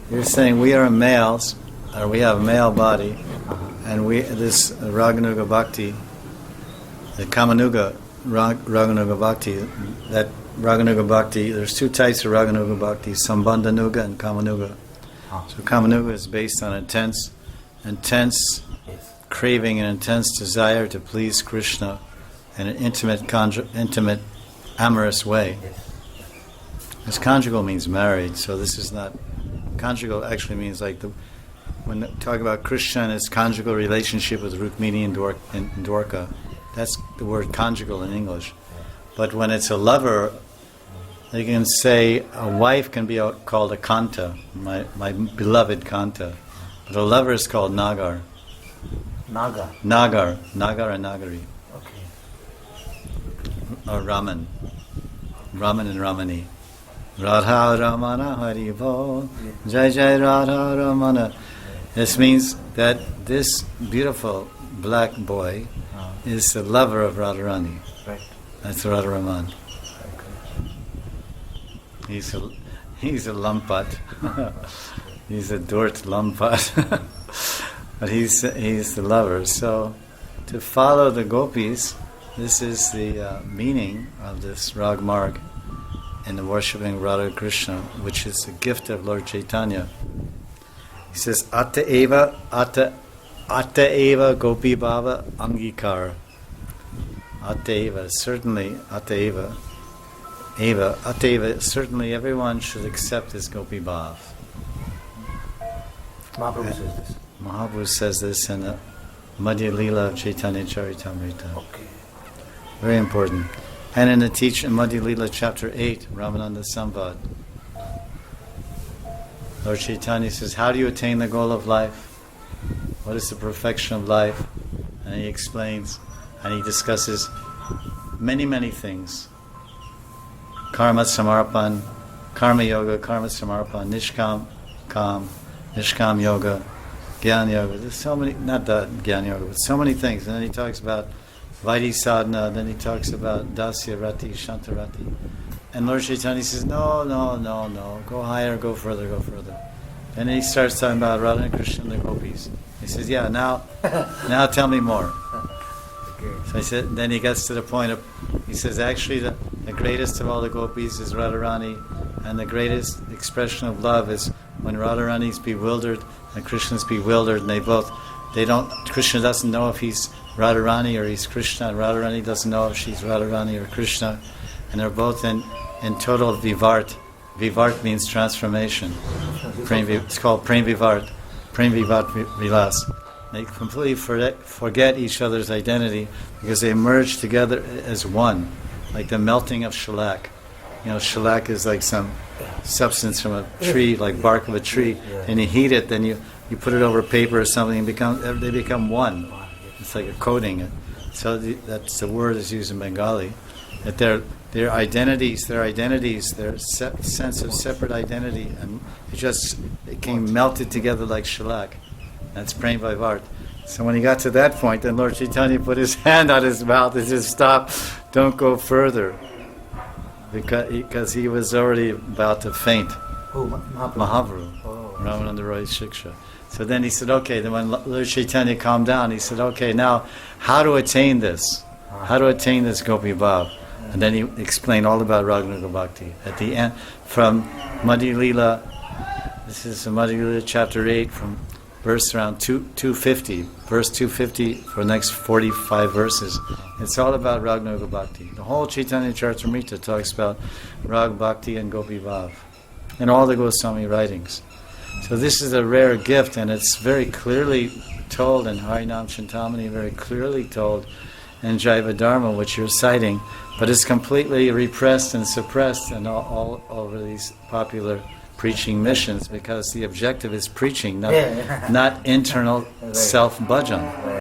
You're saying we are males, or we have a male body, and this Raganuga Bhakti, the Kamanuga Raganuga Bhakti, that Raganuga Bhakti, there's two types of Raganuga Bhakti, Sambandhanuga and Kamanuga. So Kamanuga is based on intense craving and intense desire to please Krishna in an intimate, amorous way. Because conjugal means married, so this is not... Conjugal actually means like when they talk about Krishna and his conjugal relationship with Rukmini and Dwarka, that's the word conjugal in English. But when it's a lover, they can say a wife can be called a Kanta, my beloved Kanta. But a lover is called Nagar. Nagar and Nagari. Okay. Or Raman and Ramani. Radha Ramana Hari Bol, Jai Jai Radha Ramana. This means that this beautiful black boy is the lover of Radharani. Right. That's Radha Raman. Okay. He's a lumpat. He's a dort lumpat. But he's the lover. So to follow the gopis, this is the meaning of this Rag Marg in the worshipping Radha Krishna, which is a gift of Lord Chaitanya. He says, Atta eva gopi bhava angikara. Atta eva, certainly, certainly everyone should accept this gopi bhav. Mahaprabhu says this. Mahaprabhu says this in the Madhya Lila of Chaitanya Charitamrita. Okay. Very important. And in the teaching, Madhya Lila chapter 8, Ramananda Samvad, Lord Chaitanya says, how do you attain the goal of life? What is the perfection of life? And he explains, and he discusses many things. Karma samarpan, karma yoga, karma samarpan, nishkam yoga, Gyan yoga. There's so many, not that Gyan yoga, but so many things. And then he talks about Vaidhi sadhana, then he talks about Dasya Rati, Shantarati. And Lord Chaitanya says, no, go higher, go further. And then he starts talking about Radha and Krishna and the gopis. He says, yeah, now tell me more. Okay. So I said, then he gets to the point of, he says, actually the greatest of all the gopis is Radharani, and the greatest expression of love is when Radharani's bewildered and Krishna's bewildered, and Krishna doesn't know if he's Radharani or he's Krishna, and Radharani doesn't know if she's Radharani or Krishna, and they're both in total vivart. Vivart means transformation. It's called Prem Vivart. Prem Vivat Lilas. They completely forget each other's identity because they merge together as one, like the melting of shellac. You know, shellac is like some substance from a tree, like bark of a tree, and you heat it, then you put it over paper or something, and they become one. It's like a coating. So that's the word is used in Bengali. That their identities, their sense of separate identity, and it came melted together like shellac. That's Prem Vivart. So when he got to that point, then Lord Chaitanya put his hand on his mouth and said, stop, don't go further. Because he was already about to faint. Who? Mahaprabhu. Ramananda Roy Shiksha. So then he said, okay, then when Lord Chaitanya calmed down, he said, okay, now, how to attain this? How to attain this Gopi Bhav? And then he explained all about Raganuga Bhakti. At the end, from Madhya Lila, this is Madhya Lila chapter 8, from verse around 250, verse 250 for the next 45 verses. It's all about Raganuga Bhakti. The whole Chaitanya Charitamrita talks about Rag Bhakti and Gopi Bhav, and all the Goswami writings. So this is a rare gift, and it's very clearly told in Harinam Chintamani, very clearly told in Jaiva Dharma, which you're citing, but it's completely repressed and suppressed in all over these popular preaching missions, because the objective is preaching, not internal self-bhajan.